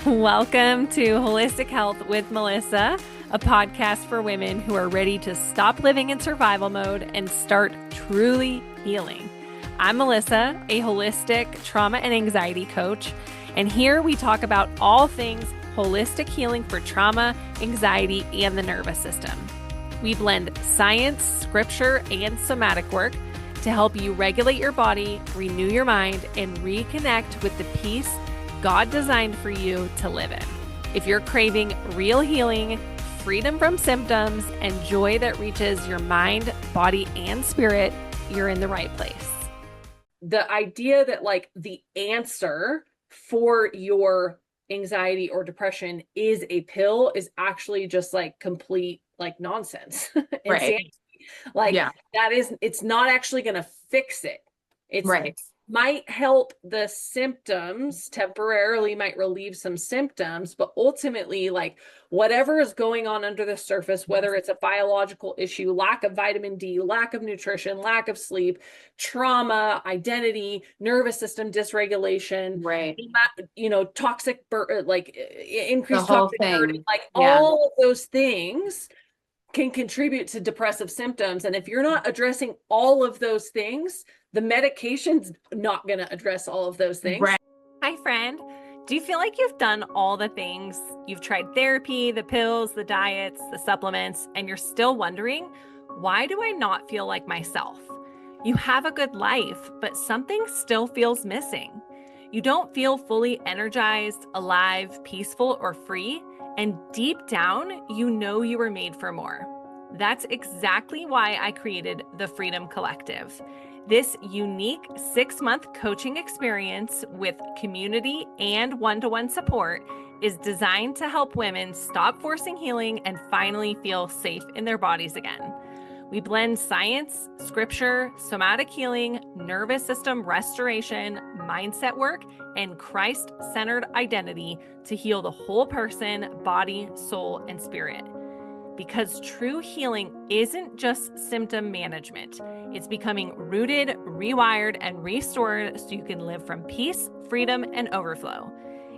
Welcome to Holistic Health with Melissa, a podcast for women who are ready to stop living in survival mode and start truly healing. I'm Melissa, a holistic trauma and anxiety coach, and here we talk about all things holistic healing for trauma, anxiety, and the nervous system. We blend science, scripture, and somatic work to help you regulate your body, renew your mind, and reconnect with the peace God designed for you to live in. If you're craving real healing, freedom from symptoms, and joy that reaches your mind, body, and spirit, you're in the right place. The idea that the answer for your anxiety or depression is a pill is actually just complete nonsense. Right. It's not actually going to fix it. It's right. Might help the symptoms temporarily, might relieve some symptoms, but ultimately, whatever is going on under the surface, whether it's a biological issue, lack of vitamin D, lack of nutrition, lack of sleep, trauma, identity, nervous system dysregulation, Right. toxic, increased The whole toxic burden, thing. all of those things can contribute to depressive symptoms. And if you're not addressing all of those things, the medication's not going to address all of those things. Right. Hi, friend. Do you feel like you've done all the things? You've tried therapy, the pills, the diets, the supplements, and you're still wondering, why do I not feel like myself? You have a good life, but something still feels missing. You don't feel fully energized, alive, peaceful, or free. And deep down, you know you were made for more. That's exactly why I created the Freedom Collective. This unique 6-month coaching experience with community and one-to-one support is designed to help women stop forcing healing and finally feel safe in their bodies again. We blend science, scripture, somatic healing, nervous system restoration, mindset work, and Christ-centered identity to heal the whole person, body, soul, and spirit. Because true healing isn't just symptom management. It's becoming rooted, rewired, and restored so you can live from peace, freedom, and overflow.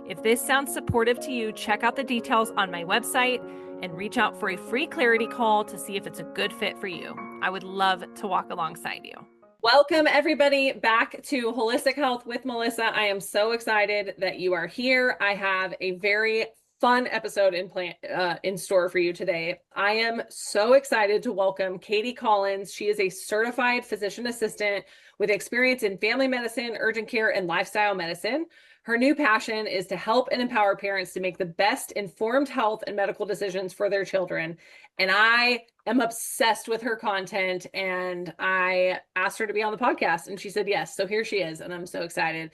If this sounds supportive to you, check out the details on my website and reach out for a free clarity call to see if it's a good fit for you. I would love to walk alongside you. Welcome everybody back to Holistic Health with Melissa. I am so excited that you are here. I have a very fun episode in store for you today. I am so excited to welcome Katie Collins. She is a certified physician assistant with experience in family medicine, urgent care, and lifestyle medicine. Her new passion is to help and empower parents to make the best informed health and medical decisions for their children. And I am obsessed with her content, and I asked her to be on the podcast and she said yes. So here she is, and I'm so excited.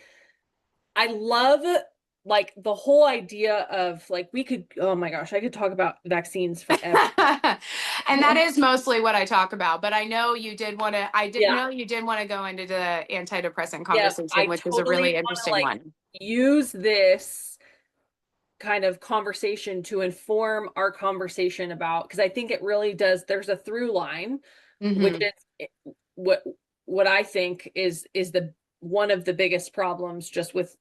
I love the whole idea of oh my gosh, I could talk about vaccines forever. And that is mostly what I talk about, but I know you did want to, know you did want to go into the antidepressant conversation, which is a really interesting one. Use this kind of conversation to inform our conversation about, because I think it really does, there's a through line, which is what I think is the one of the biggest problems just with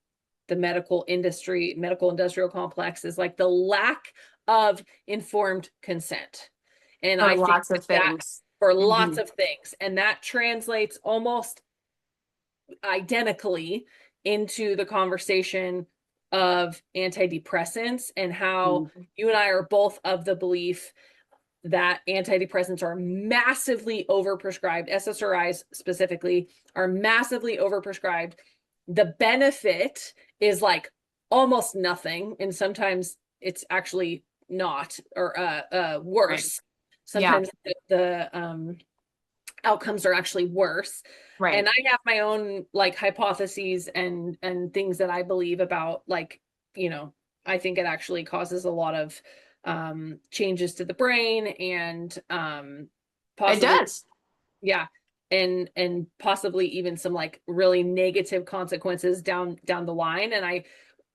the medical industrial complex is the lack of informed consent. And I think lots of things. For lots of things. And that translates almost identically into the conversation of antidepressants and how you and I are both of the belief that antidepressants are massively overprescribed. SSRIs specifically are massively overprescribed. The benefit is almost nothing, and sometimes it's actually not, or worse. Right. Sometimes the outcomes are actually worse. Right. And I have my own hypotheses and things that I believe about, I think it actually causes a lot of changes to the brain and it does. Yeah. And possibly even some really negative consequences down the line. And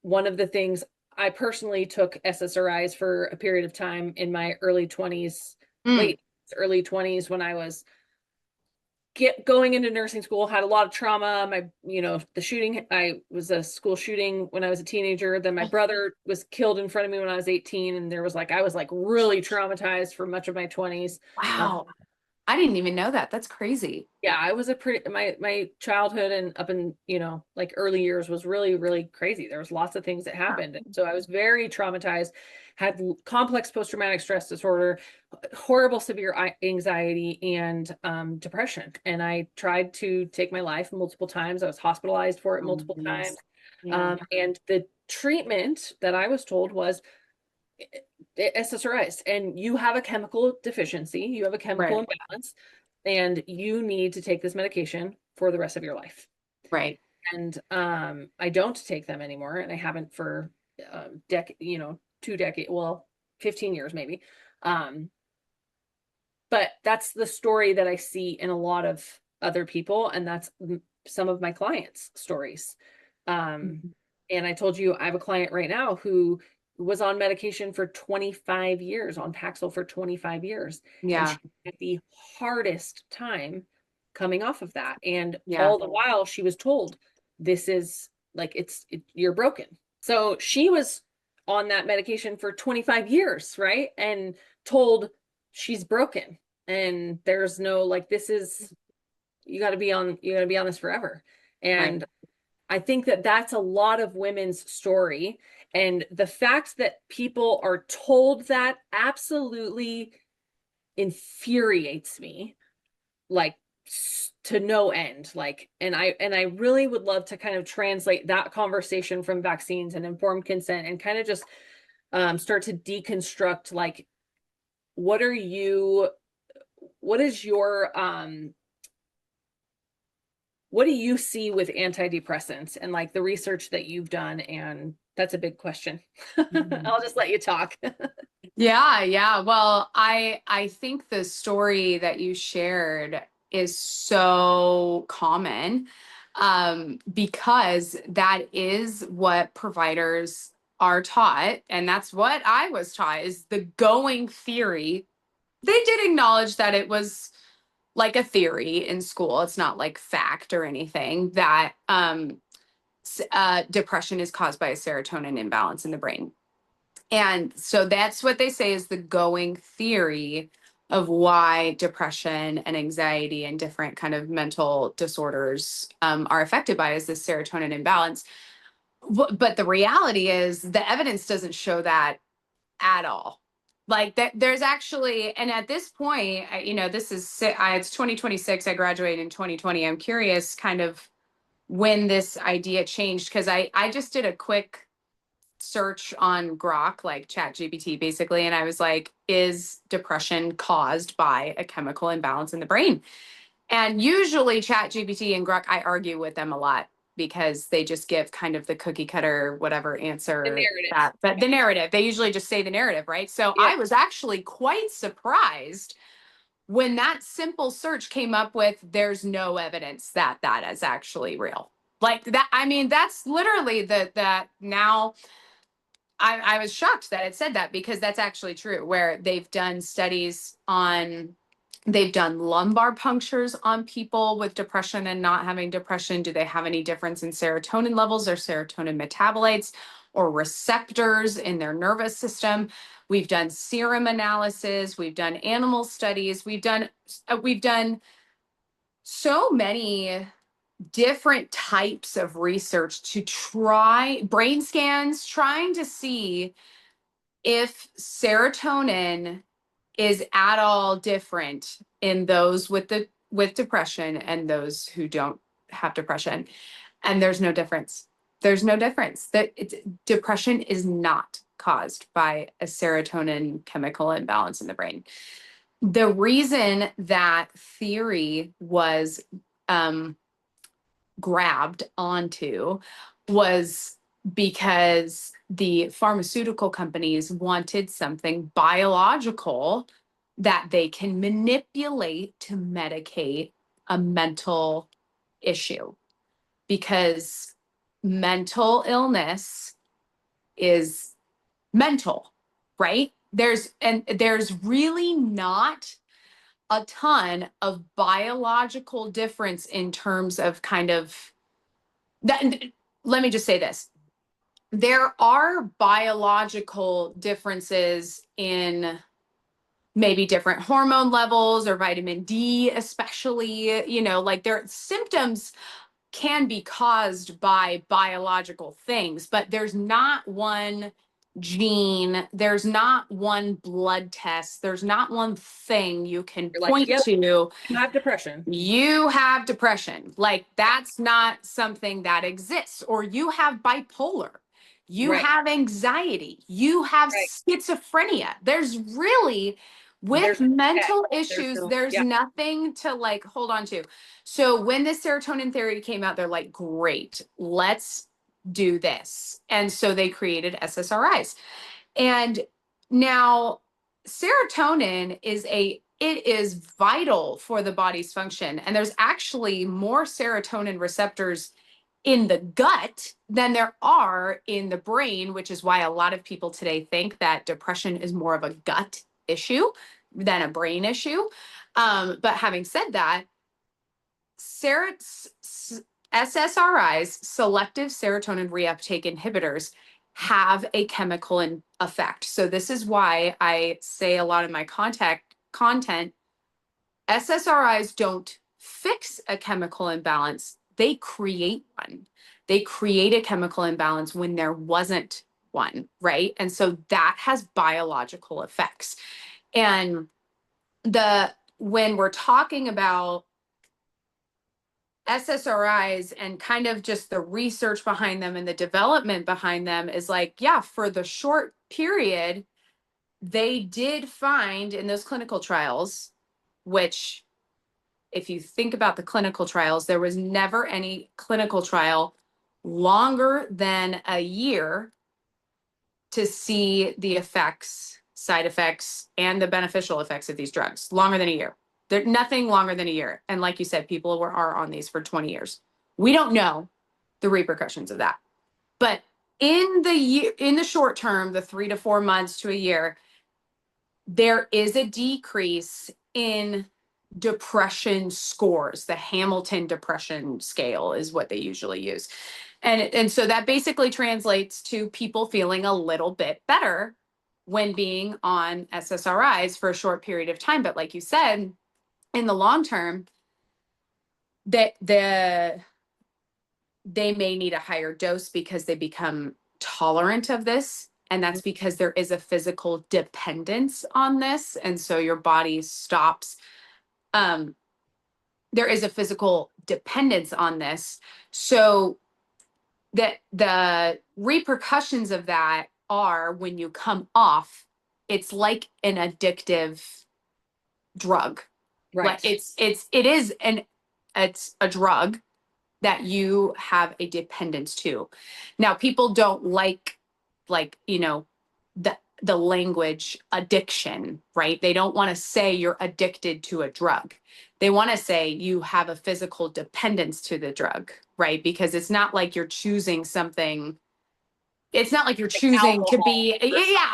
one of the things, I personally took SSRIs for a period of time in my early 20s, late early 20s, when I was going into nursing school, had a lot of trauma. The shooting, I was a school shooting when I was a teenager. Then my brother was killed in front of me when I was 18. And I was like really traumatized for much of my 20s. Wow. I didn't even know that. That's crazy. Yeah, I was my childhood and up in, like early years was really, really crazy. There was lots of things that happened. And so I was very traumatized, had complex post-traumatic stress disorder, horrible severe anxiety, and depression. And I tried to take my life multiple times. I was hospitalized for it multiple times. Yeah. And the treatment that I was told was SSRIs, and you have a chemical deficiency, you have a chemical Right. imbalance, and you need to take this medication for the rest of your life. Right. And I don't take them anymore, and I haven't for decade, 2 decades, well, 15 years maybe. But that's the story that I see in a lot of other people, and that's some of my clients' stories. And I told you I have a client right now who was on medication for 25 years, on Paxil for 25 years. And Yeah. she had the hardest time coming off of that. And Yeah. all the while she was told, this is like, you're broken. So she was on that medication for 25 years, right? And told she's broken. And there's no, like, you got to be on this forever. And Right. I think that that's a lot of women's story. And the fact that people are told that absolutely infuriates me, like, to no end. Like, and I really would love to kind of translate that conversation from vaccines and informed consent and kind of just start to deconstruct, like, what is your what do you see with antidepressants and like the research that you've done? And that's a big question. I'll just let you talk. Yeah. Well, I think the story that you shared is so common, because that is what providers are taught, and that's what I was taught, is the going theory. They did acknowledge that it was like a theory in school. It's not like fact or anything, that depression is caused by a serotonin imbalance in the brain. And so that's what they say is the going theory of why depression and anxiety and different kind of mental disorders are affected by is this serotonin imbalance. But the reality is the evidence doesn't show that at all. Like that, there's actually, and at this point, this is it's 2026. I graduated in 2020. I'm curious, kind of when this idea changed, because I just did a quick search on Grok, like Chat GPT, basically, and I was like, is depression caused by a chemical imbalance in the brain? And usually Chat GPT and Grok, I argue with them a lot because they just give kind of the cookie cutter, whatever answer but the narrative, they usually just say the narrative, right? So I was actually quite surprised when that simple search came up with, there's no evidence that that is actually real. Like that, I mean, that's literally that now I was shocked that it said that, because that's actually true, where they've done studies on, they've done lumbar punctures on people with depression and not having depression. Do they have any difference in serotonin levels or serotonin metabolites or receptors in their nervous system? We've done serum analysis. We've done animal studies. We've done so many different types of research to try brain scans, trying to see if serotonin is at all different in those with depression and those who don't have depression. And there's no difference. There's no difference. Depression is not caused by a serotonin chemical imbalance in the brain. The reason that theory was grabbed onto was because the pharmaceutical companies wanted something biological that they can manipulate to medicate a mental issue, because mental illness is mental, right? There's really not a ton of biological difference in terms of kind of that. Let me just say this. There are biological differences in maybe different hormone levels or vitamin D, especially, like their symptoms can be caused by biological things, but there's not one gene, there's not one blood test, there's not one thing you can You're like, point yep, to. you have depression. You have depression. Like, that's not something that exists. Or you have bipolar. You Right. have anxiety. You have Right. schizophrenia. There's really, with There's mental there's issues, no, there's yeah, nothing to like hold on to. So when the serotonin theory came out, they're like, great, let's do this. And so they created SSRIs. And now serotonin it is vital for the body's function. And there's actually more serotonin receptors in the gut than there are in the brain, which is why a lot of people today think that depression is more of a gut issue than a brain issue. But having said that, SSRIs, selective serotonin reuptake inhibitors, have a chemical effect. So this is why I say a lot of my content, SSRIs don't fix a chemical imbalance, they create one. They create a chemical imbalance when there wasn't one, right? And so that has biological effects. And when we're talking about SSRIs and kind of just the research behind them and the development behind them is like, yeah, for the short period, they did find in those clinical trials, which, if you think about the clinical trials, there was never any clinical trial longer than a year to see the effects, side effects, and the beneficial effects of these drugs. Longer than a year. There's nothing longer than a year. And like you said, people are on these for 20 years. We don't know the repercussions of that. But in the short term, the 3 to 4 months to a year, there is a decrease in depression scores. The Hamilton Depression Scale is what they usually use. And so that basically translates to people feeling a little bit better when being on SSRIs for a short period of time. But like you said, in the long term, that they may need a higher dose because they become tolerant of this. And that's because there is a physical dependence on this. And so your body stops. There is a physical dependence on this. So that the repercussions of that are when you come off, it's like an addictive drug. right. Like it's a drug that you have a dependence to. Now, people don't like the language addiction, right? They don't want to say you're addicted to a drug. They want to say you have a physical dependence to the drug, right? Because it's not like you're choosing something. It's not like you're choosing to be,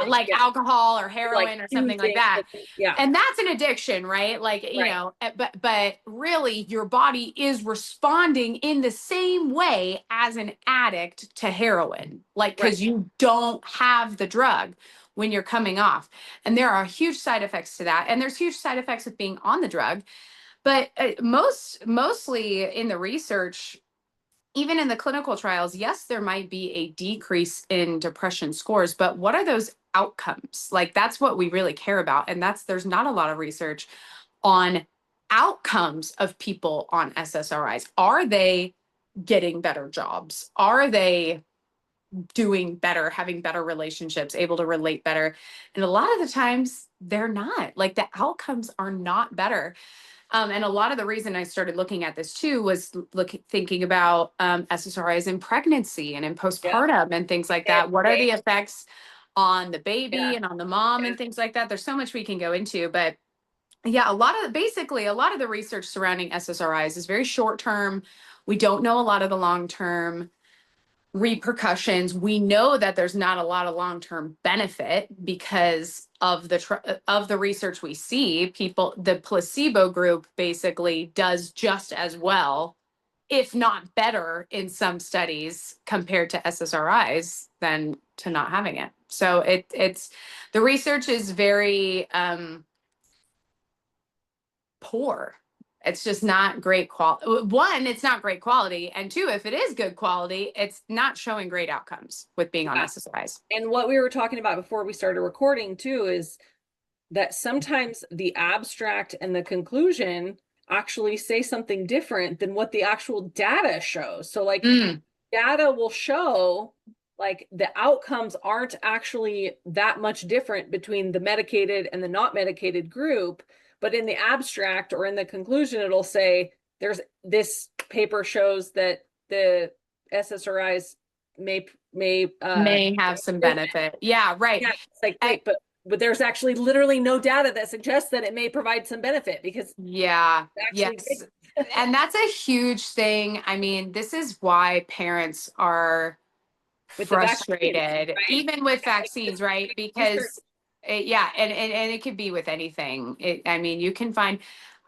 like alcohol or heroin or something like that. Yeah. And that's an addiction, right? Like, but really your body is responding in the same way as an addict to heroin, like, because you don't have the drug when you're coming off. And there are huge side effects to that. And there's huge side effects of being on the drug. But mostly in the research, even in the clinical trials, yes, there might be a decrease in depression scores, but what are those outcomes? Like, that's what we really care about. And there's not a lot of research on outcomes of people on SSRIs. Are they getting better jobs? Are they doing better, having better relationships, able to relate better? And a lot of the times they're not. Like, the outcomes are not better. And a lot of the reason I started looking at this too was thinking about SSRIs in pregnancy and in postpartum and things like that. What are the effects on the baby and on the mom and things like that? There's so much we can go into, but yeah, a lot of the research surrounding SSRIs is very short term. We don't know a lot of the long term repercussions. We know that there's not a lot of long-term benefit because of the research we see. The placebo group basically does just as well, if not better, in some studies compared to SSRIs than to not having it. So it's the research is very poor. It's just not great quality. One, it's not great quality. And two, if it is good quality, it's not showing great outcomes with being on Yeah. SSRIs. And what we were talking about before we started recording too is that sometimes the abstract and the conclusion actually say something different than what the actual data shows. So like data will show like the outcomes aren't actually that much different between the medicated and the not medicated group, but in the abstract or in the conclusion it'll say this paper shows that the SSRIs may have some benefit. Yeah, right. yeah, it's like great, but there's actually literally no data that suggests that it may provide some benefit because yeah, actually yes. And that's a huge thing. I mean, this is why parents are frustrated, right? even with vaccines, right? Because yeah, and it could be with anything. I mean, you can find,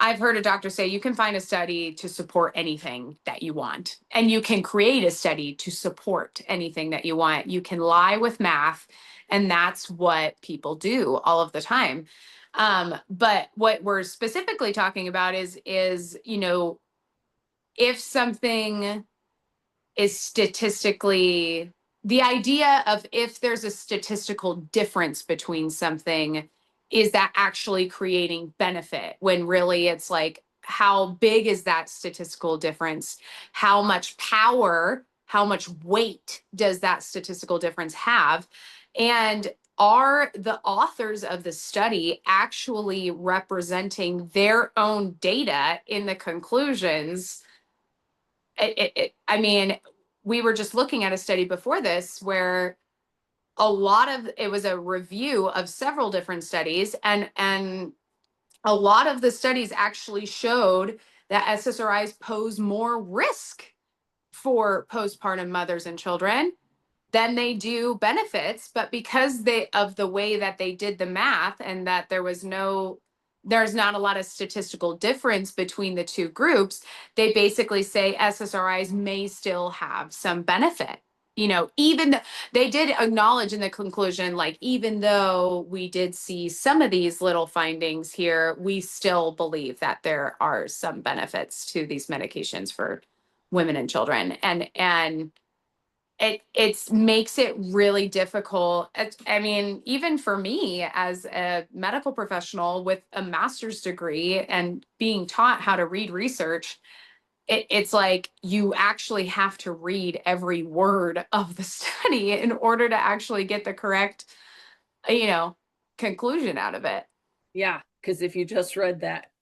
I've heard a doctor say you can find a study to support anything that you want, and you can create a study to support anything that you want. You can lie with math, and that's what people do all of the time. But what we're specifically talking about is if something is statistically, the idea of if there's a statistical difference between something, is that actually creating benefit, when really it's like, how big is that statistical difference? How much power, how much weight does that statistical difference have? And are the authors of the study actually representing their own data in the conclusions? I mean, we were just looking at a study before this where it was a review of several different studies, and a lot of the studies actually showed that SSRIs pose more risk for postpartum mothers and children than they do benefits. But because of the way that they did the math, and that there's not a lot of statistical difference between the two groups, they basically say SSRIs may still have some benefit. Even they did acknowledge in the conclusion, like, even though we did see some of these little findings here, we still believe that there are some benefits to these medications for women and children. And it makes it really difficult. I mean, even for me as a medical professional with a master's degree and being taught how to read research, it's like you actually have to read every word of the study in order to actually get the correct, conclusion out of it. Yeah, because if you just read that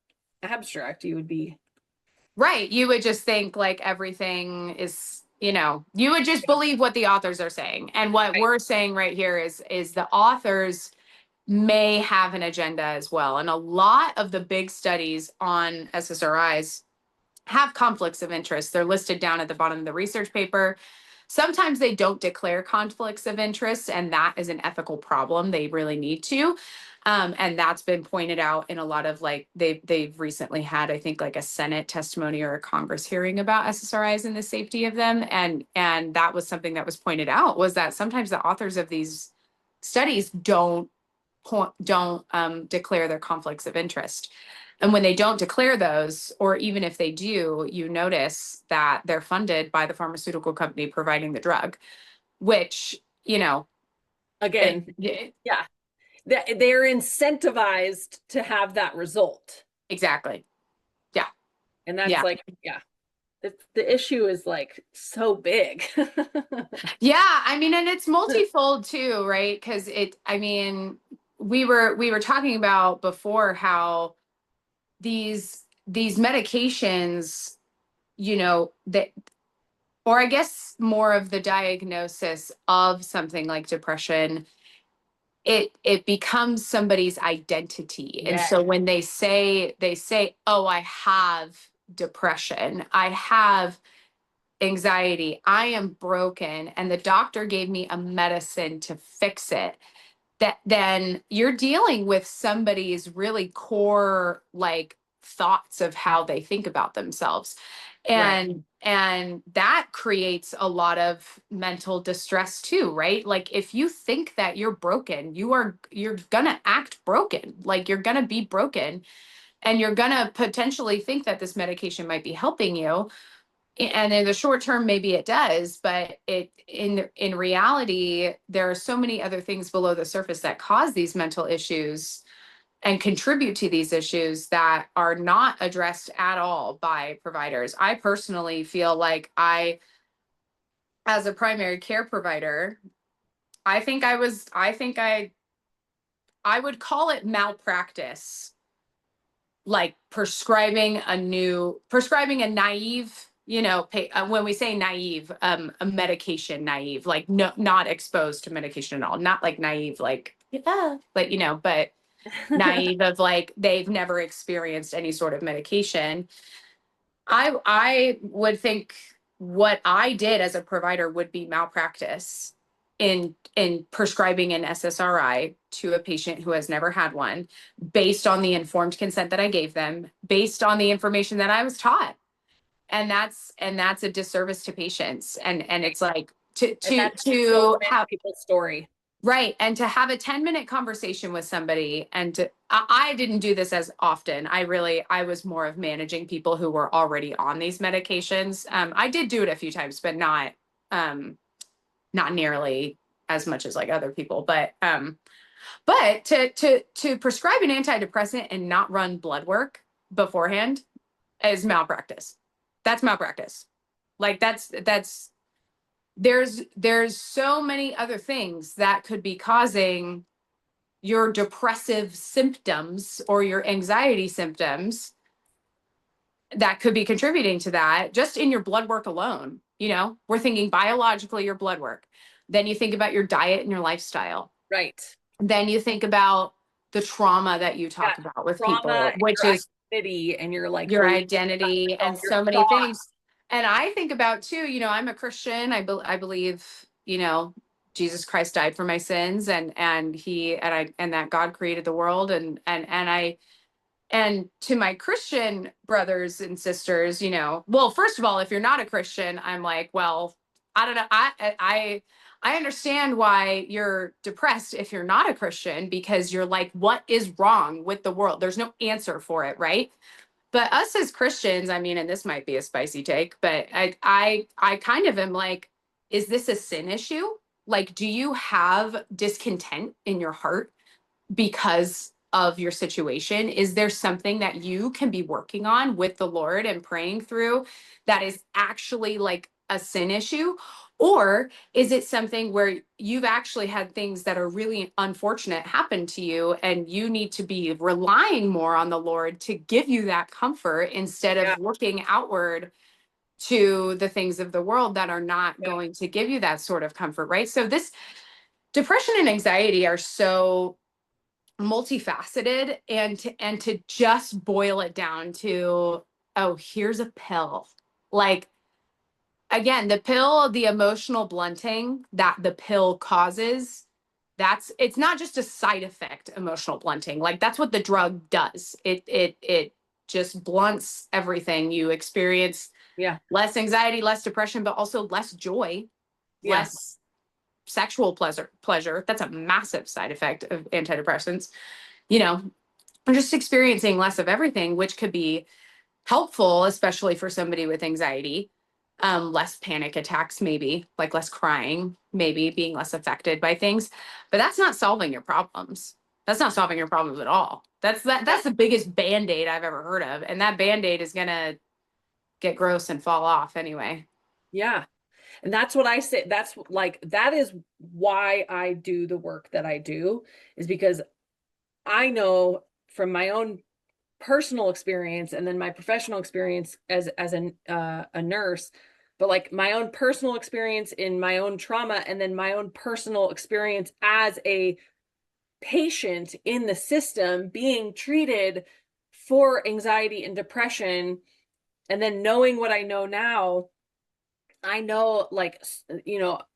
abstract, you would be right. You would just think like everything is, you would just believe what the authors are saying. And what we're saying right here is the authors may have an agenda as well. And a lot of the big studies on SSRIs have conflicts of interest. They're listed down at the bottom of the research paper. Sometimes they don't declare conflicts of interest, and that is an ethical problem. They really need to. And that's been pointed out in a lot of, like, they've recently had, I think, like a Senate testimony or a Congress hearing about SSRIs and the safety of them. And that was something that was pointed out, was that sometimes the authors of these studies don't declare their conflicts of interest. And when they don't declare those, or even if they do, you notice that they're funded by the pharmaceutical company providing the drug, which, again, yeah, they're incentivized to have that result. Exactly. Yeah. And that's like, yeah, the issue is like so big. Yeah, I mean, and it's multifold too, right? Because we were talking about before how these medications, that, or I guess more of the diagnosis of something like depression, it becomes somebody's identity. And so when they say, oh, I have depression, I have anxiety, I am broken, and the doctor gave me a medicine to fix it, that then you're dealing with somebody's really core like thoughts of how they think about themselves. And that creates a lot of mental distress too, right? Like if you think that you're broken, you're gonna act broken, like you're gonna be broken, and you're gonna potentially think that this medication might be helping you. And in the short term, maybe it does, but in reality, there are so many other things below the surface that cause these mental issues and contribute to these issues that are not addressed at all by providers. I personally feel like as a primary care provider, I would call it malpractice, like prescribing a naive, when we say naive, a medication naive, like no, not exposed to medication at all, not like naive, like, yeah, but but naive of like they've never experienced any sort of medication. I would think what I did as a provider would be malpractice in prescribing an SSRI to a patient who has never had one, based on the informed consent that I gave them, based on the information that I was taught. And that's a disservice to patients. And it's like to have people's story. Right. And to have a 10-minute conversation with somebody, and I didn't do this as often. I was more of managing people who were already on these medications. I did do it a few times, but not nearly as much as like other people. But to prescribe an antidepressant and not run blood work beforehand is malpractice. That's malpractice. Like there's so many other things that could be causing your depressive symptoms or your anxiety symptoms that could be contributing to that just in your blood work alone. We're thinking biologically your blood work. Then you think about your diet and your lifestyle. Right. Then you think about the trauma that you talked about with people, which is identity, and you're like your identity and so many things. And I think about too, I'm a Christian. I believe, Jesus Christ died for my sins, and that God created the world, and to my Christian brothers and sisters, well, first of all, if you're not a Christian, I'm like, well, I don't know. I understand why you're depressed if you're not a Christian, because you're like, what is wrong with the world? There's no answer for it, right? But us as Christians, I mean, and this might be a spicy take, but I kind of am like, is this a sin issue? Like, do you have discontent in your heart because of your situation? Is there something that you can be working on with the Lord and praying through that is actually like a sin issue? Or is it something where you've actually had things that are really unfortunate happen to you, and you need to be relying more on the Lord to give you that comfort instead of looking outward to the things of the world that are not going to give you that sort of comfort, right? So this depression and anxiety are so multifaceted, and to just boil it down to, oh, here's a pill. Like, again, the pill, the emotional blunting that the pill causes, it's not just a side effect, emotional blunting. Like, that's what the drug does. It just blunts everything. You experience less anxiety, less depression, but also less joy, less sexual pleasure. That's a massive side effect of antidepressants. I'm just experiencing less of everything, which could be helpful, especially for somebody with anxiety. Less panic attacks, maybe, like less crying, maybe being less affected by things. But that's not solving your problems. That's not solving your problems at all. That's the biggest Band-Aid I've ever heard of. And that Band-Aid is gonna get gross and fall off anyway. Yeah. And that's what I say. That is why I do the work that I do, is because I know from my own personal experience and then my professional experience as a nurse, but like my own personal experience in my own trauma, and then my own personal experience as a patient in the system being treated for anxiety and depression, and then knowing what I know now, I know, like,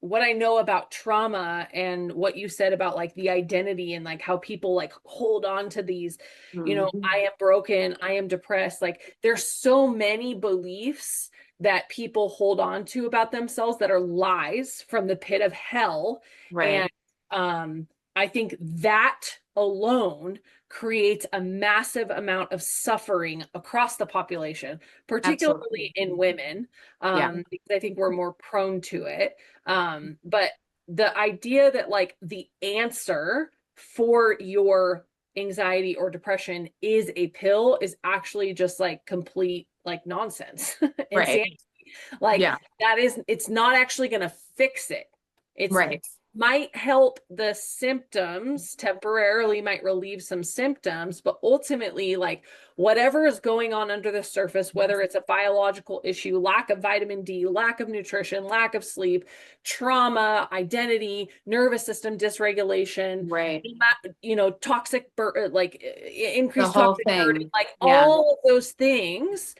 what I know about trauma and what you said about like the identity and like how people like hold on to these, Mhm. I am broken, I am depressed. Like, there's so many beliefs that people hold on to about themselves that are lies from the pit of hell. And Right. um, I think that alone creates a massive amount of suffering across the population, particularly Absolutely. in women, Yeah. because I think we're more prone to it. But the idea that like the answer for your anxiety or depression is a pill is actually just like complete like nonsense. Right. Insanity. Like, Yeah. it's not actually going to fix it. It's Right. might help the symptoms temporarily, might relieve some symptoms, but ultimately, like, whatever is going on under the surface, whether it's a biological issue, lack of vitamin D, lack of nutrition, lack of sleep, trauma, identity, nervous system dysregulation, Right. toxic, like The increased whole toxic burden, thing. like Yeah. all of those things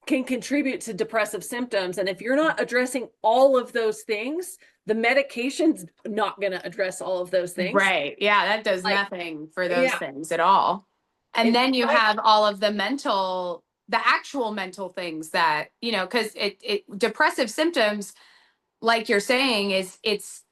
can contribute to depressive symptoms. And if you're not addressing all of those things, the medication's not going to address all of those things. Right. Yeah, that does Like, nothing for those yeah. things at all. And In then you fact, have all of the actual mental things that, because depressive symptoms, like you're saying,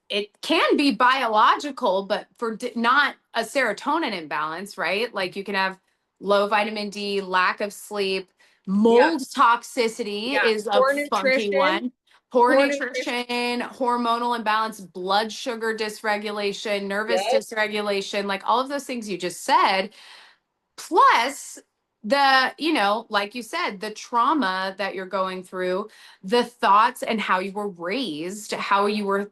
it can be biological, but not a serotonin imbalance, right? Like you can have low vitamin D, lack of sleep, yeah, mold toxicity yeah. is a Poor funky nutrition, one. Poor poor nutrition. nutrition, hormonal imbalance, blood sugar dysregulation, nervous Yep. dysregulation, like all of those things you just said, plus like you said, the trauma that you're going through, the thoughts and how you were raised, how you were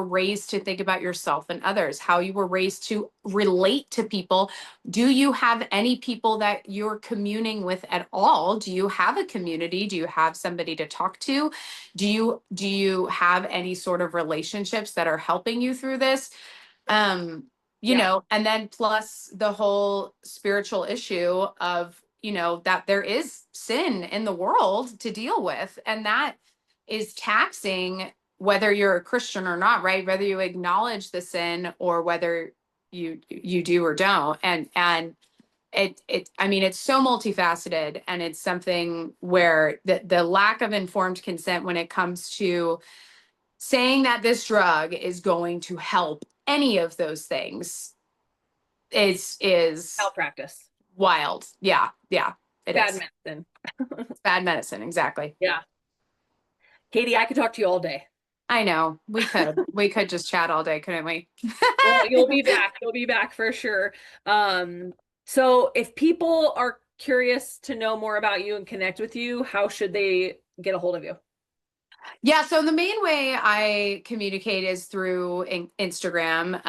raised to think about yourself and others, how you were raised to relate to people. Do you have any people that you're communing with at all? Do you have a community? Do you have somebody to talk to? Do you have any sort of relationships that are helping you through this? um Yeah. and then plus the whole spiritual issue of that there is sin in the world to deal with, and that is taxing, whether you're a Christian or not, right? Whether you acknowledge the sin or whether you do or don't. And I mean, it's so multifaceted, and it's something where the lack of informed consent when it comes to saying that this drug is going to help any of those things is Malpractice. wild. Yeah, yeah, it Bad is. medicine. It's bad medicine, exactly. Yeah. Katie, I could talk to you all day. I know. We could just chat all day, couldn't we? Well, you'll be back. You'll be back for sure. So if people are curious to know more about you and connect with you, how should they get a hold of you? Yeah, so the main way I communicate is through Instagram,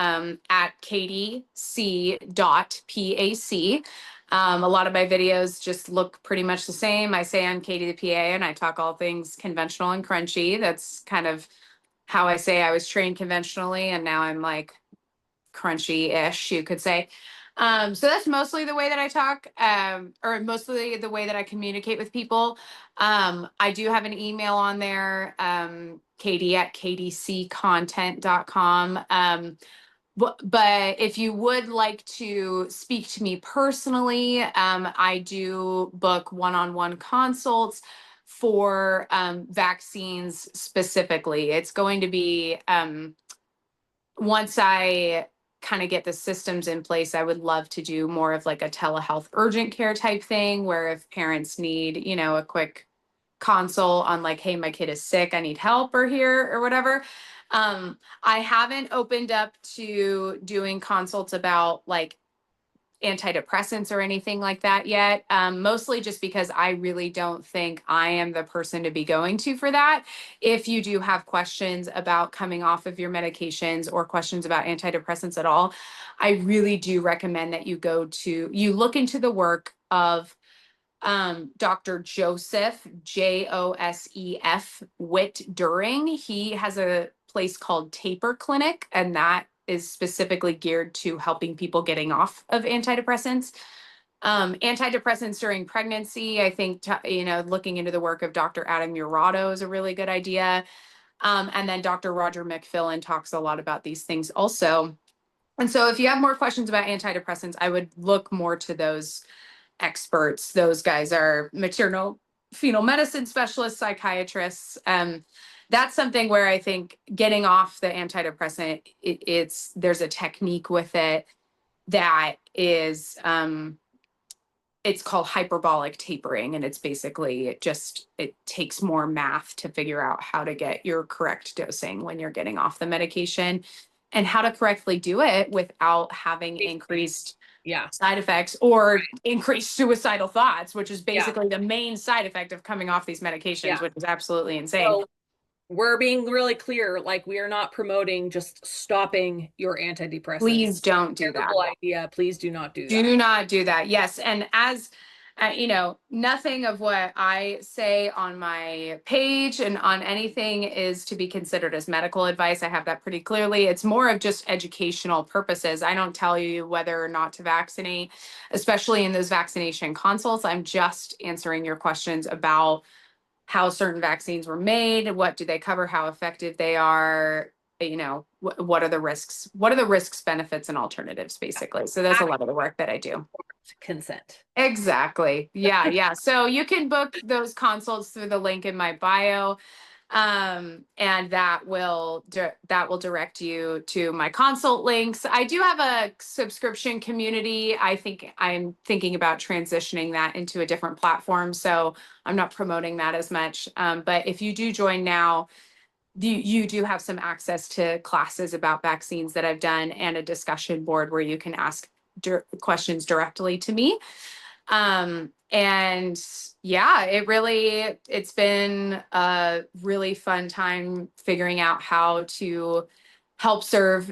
at katieC.pac. A lot of my videos just look pretty much the same. I say I'm Katie the PA, and I talk all things conventional and crunchy. That's kind of how I say I was trained conventionally, and now I'm like crunchy-ish, you could say. So that's mostly the way that I talk, or mostly the way that I communicate with people. I do have an email on there, katie@kdccontent.com. But if you would like to speak to me personally, I do book one-on-one consults for vaccines specifically. It's going to be, once I kind of get the systems in place, I would love to do more of like a telehealth urgent care type thing where if parents need, a quick console on like, hey, my kid is sick, I need help or here or whatever. I haven't opened up to doing consults about like antidepressants or anything like that yet. Mostly just because I really don't think I am the person to be going to for that. If you do have questions about coming off of your medications or questions about antidepressants at all, I really do recommend that you look into the work of Dr. Joseph Witt During. He has a place called Taper Clinic, and that is specifically geared to helping people getting off of antidepressants. Antidepressants during pregnancy, I think, looking into the work of Dr. Adam Murado is a really good idea. And then Dr. Roger McFillin talks a lot about these things also. And so if you have more questions about antidepressants, I would look more to those experts. Those guys are maternal fetal medicine specialists, psychiatrists. That's something where I think getting off the antidepressant, there's a technique with it that is, it's called hyperbolic tapering. And it's basically it takes more math to figure out how to get your correct dosing when you're getting off the medication and how to correctly do it without having increased side effects or increased suicidal thoughts, which is basically the main side effect of coming off these medications, which is absolutely insane. So we're being really clear, like we are not promoting just stopping your antidepressants. Please don't do that. Idea. Please do not do that. Do not do that. Yes. And as nothing of what I say on my page and on anything is to be considered as medical advice. I have that pretty clearly. It's more of just educational purposes. I don't tell you whether or not to vaccinate, especially in those vaccination consults. I'm just answering your questions about how certain vaccines were made, what do they cover, how effective they are, what are the risks, benefits, and alternatives, basically. So that's a lot of the work that I do. Consent. Exactly. Yeah. So you can book those consults through the link in my bio. And that will direct you to my consult links. I do have a subscription community. I think I'm thinking about transitioning that into a different platform. So I'm not promoting that as much. But if you do join now, you do have some access to classes about vaccines that I've done and a discussion board where you can ask questions directly to me. And yeah, it's been a really fun time figuring out how to help serve,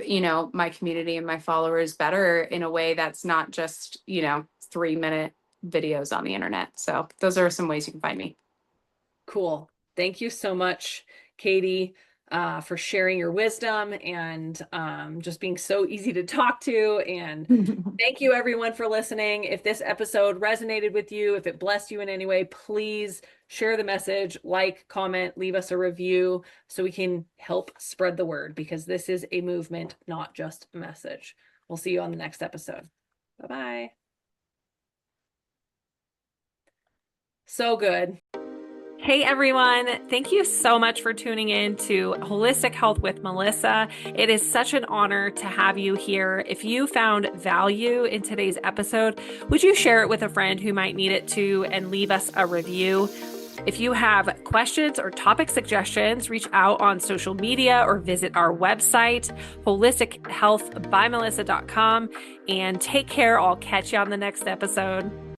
my community and my followers better in a way that's not just, 3-minute videos on the internet. So those are some ways you can find me. Cool. Thank you so much, Katie, for sharing your wisdom and just being so easy to talk to. And thank you, everyone, for listening. If this episode resonated with you, if it blessed you in any way, please share the message, comment, leave us a review so we can help spread the word, because this is a movement, not just a message. We'll see you on the next episode. Bye-bye. So good. Hey everyone, thank you so much for tuning in to Holistic Health with Melissa. It is such an honor to have you here. If you found value in today's episode, would you share it with a friend who might need it too and leave us a review? If you have questions or topic suggestions, reach out on social media or visit our website, holistichealthbymelissa.com, and take care. I'll catch you on the next episode.